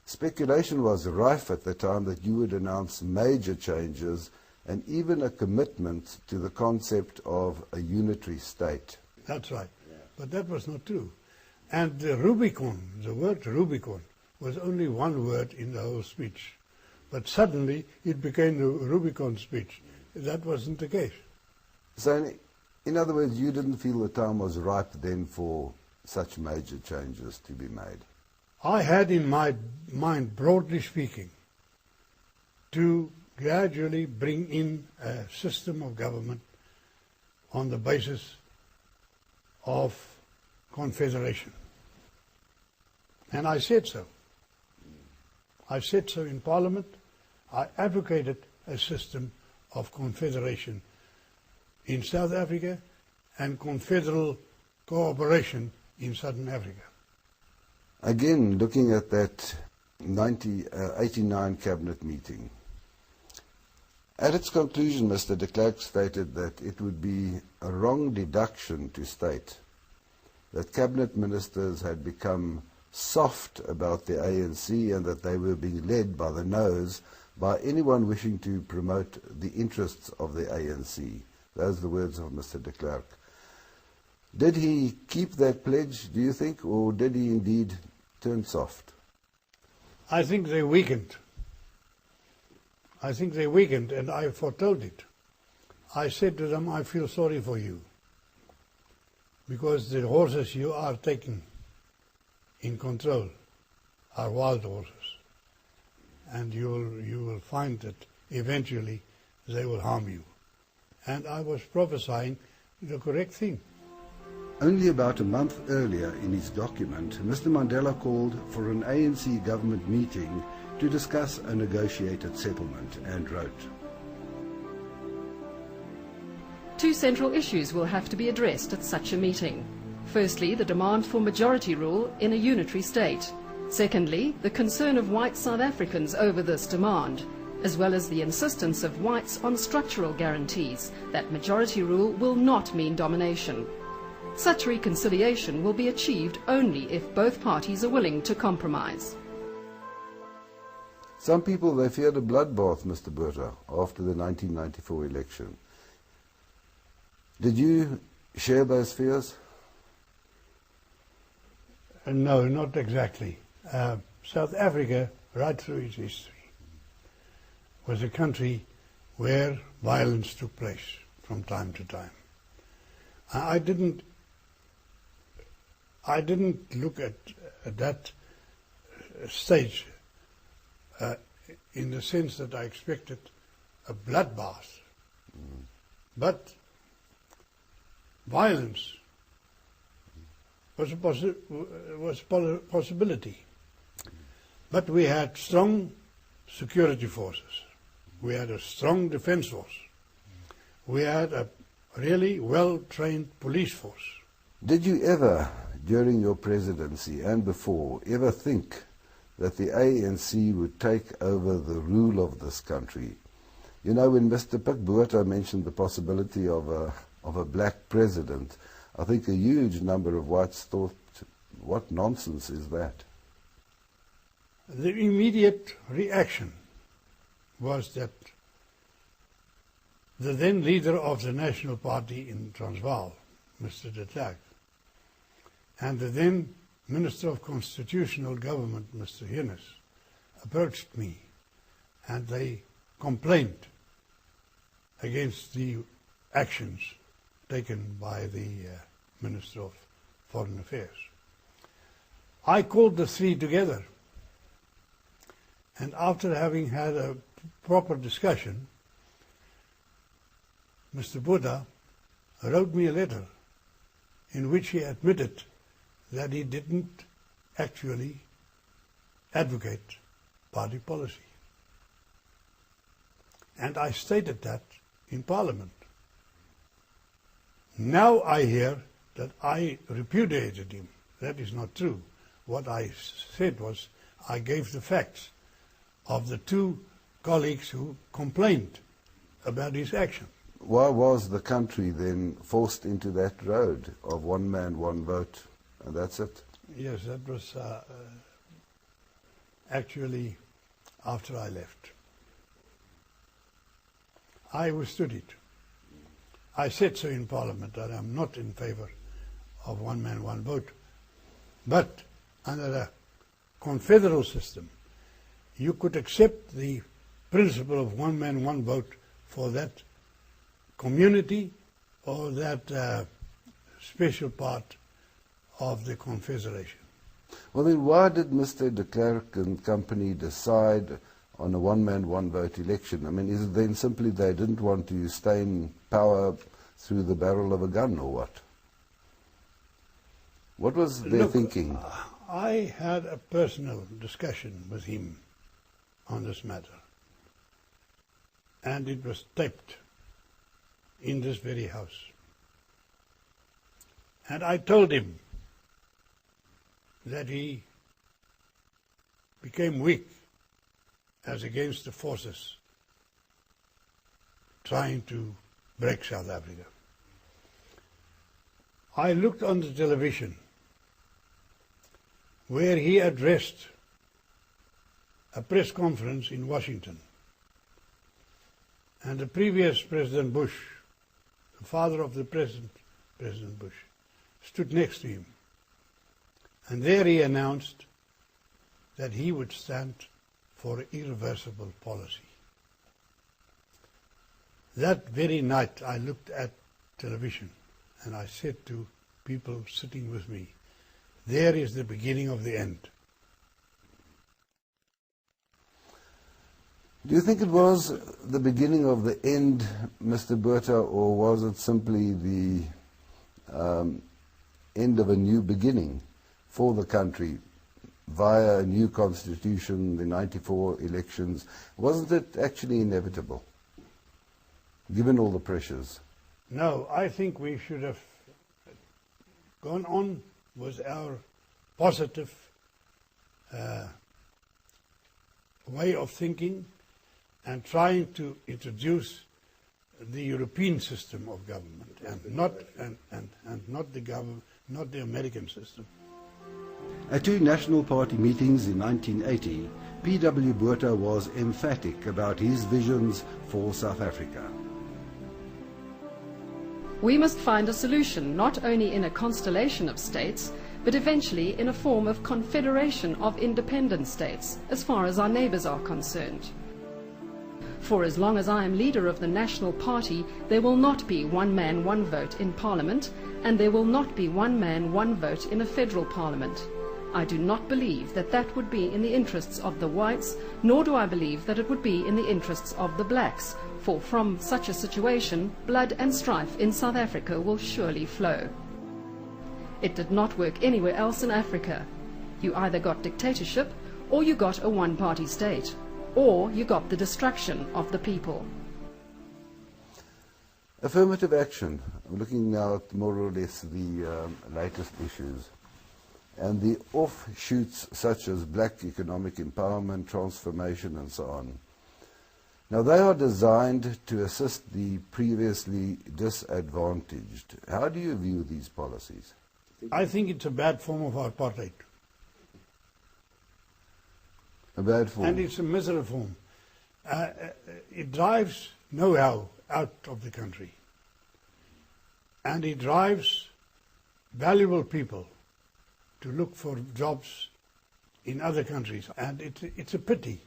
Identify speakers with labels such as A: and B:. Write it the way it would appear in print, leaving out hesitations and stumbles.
A: Speculation was rife at the time that you would announce major changes and even a commitment to the concept of a unitary state.
B: That's right. Yeah. But that was not true. And the Rubicon, the word Rubicon, was only one word in the whole speech. But suddenly it became the Rubicon speech. That wasn't the case.
A: So in other words, you didn't feel the time was ripe then for such major changes to be made?
B: I had in my mind, broadly speaking, to gradually bring in a system of government on the basis of confederation. And I said so. I said so in Parliament. I advocated a system of confederation in South Africa and confederal cooperation in Southern Africa.
A: Again, looking at that 1989 cabinet meeting, at its conclusion, Mr. de Klerk stated that it would be a wrong deduction to state that cabinet ministers had become soft about the ANC and that they were being led by the nose by anyone wishing to promote the interests of the ANC. Those are the words of Mr. de Klerk. Did he keep that pledge, do you think, or did he indeed turn soft?
B: I think they weakened. I think they weakened, and I foretold it. I said to them, I feel sorry for you, because the horses you are taking in control are wild horses, and you will find that eventually they will harm you. And I was prophesying the correct thing.
A: Only about a month earlier in his document, Mr. Mandela called for an ANC government meeting to discuss a negotiated settlement and wrote,
C: Two central issues will have to be addressed at such a meeting. Firstly, the demand for majority rule in a unitary state. Secondly, the concern of white South Africans over this demand, as well as the insistence of whites on structural guarantees that majority rule will not mean domination. Such reconciliation will be achieved only if both parties are willing to compromise.
A: Some people, they feared a bloodbath, Mr. Botha, after the 1994 election. Did you share those fears?
B: No, not exactly. South Africa, right through its history, was a country where violence took place from time to time. I didn't look at that stage in the sense that I expected a bloodbath. But violence was a possibility. But we had strong security forces. We had a strong defense force. We had a really well-trained police force.
A: Did you ever, during your presidency and before, ever think that the ANC would take over the rule of this country? You know, when Mr. Botha mentioned the possibility of a black president, I think a huge number of whites thought, what nonsense is that?
B: The immediate reaction was that the then leader of the National Party in Transvaal, Mr. de Klerk, and the then Minister of Constitutional Government, Mr. Hinnis, approached me, and they complained against the actions taken by the Minister of Foreign Affairs. I called the three together, and after having had a proper discussion, Mr. Botha wrote me a letter in which he admitted that he didn't actually advocate party policy. And I stated that in Parliament. Now I hear that I repudiated him. That is not true. What I said was I gave the facts of the two colleagues who complained about his action.
A: Why was the country then forced into that road of one man, one vote, and that's it?
B: Yes, that was actually after I left. I withstood it. I said so in Parliament that I'm not in favour of one man, one vote. But under a confederal system, you could accept the principle of one man, one vote for that community or that special part of the confederation.
A: Well, then why did Mr. de Klerk and company decide on a one-man, one-vote election? I mean, is it then simply they didn't want to stain power through the barrel of a gun, or what? What was their thinking?
B: I had a personal discussion with him on this matter, and it was taped in this very house. And I told him that he became weak as against the forces trying to break South Africa. I looked on the television where he addressed a press conference in Washington. And the previous President Bush, the father of the present President Bush, stood next to him. And there he announced that he would stand for irreversible policy. That very night I looked at television and I said to people sitting with me, there is the beginning of the end.
A: Do you think it was the beginning of the end, Mr. Botha, or was it simply the end of a new beginning for the country via a new constitution, the 94 elections? Wasn't it actually inevitable, given all the pressures?
B: No, I think we should have gone on with our positive way of thinking and trying to introduce the European system of government and not the American system.
A: At two National Party meetings in 1980, P.W. Botha was emphatic about his visions for South Africa.
C: We must find a solution not only in a constellation of states, but eventually in a form of confederation of independent states, as far as our neighbours are concerned. For as long as I am leader of the National Party, there will not be one man, one vote in Parliament, and there will not be one man, one vote in a federal Parliament. I do not believe that that would be in the interests of the whites, nor do I believe that it would be in the interests of the blacks, for from such a situation, blood and strife in South Africa will surely flow. It did not work anywhere else in Africa. You either got dictatorship, or you got a one-party state, or you got the destruction of the people.
A: Affirmative action. I'm looking now at more or less the latest issues. And the offshoots such as black economic empowerment, transformation, and so on. Now, they are designed to assist the previously disadvantaged. How do you view these policies?
B: I think it's a bad form of apartheid.
A: A bad form?
B: And it's a miserable form. It drives know-how out of the country. And it drives valuable people to look for jobs in other countries. And it's a pity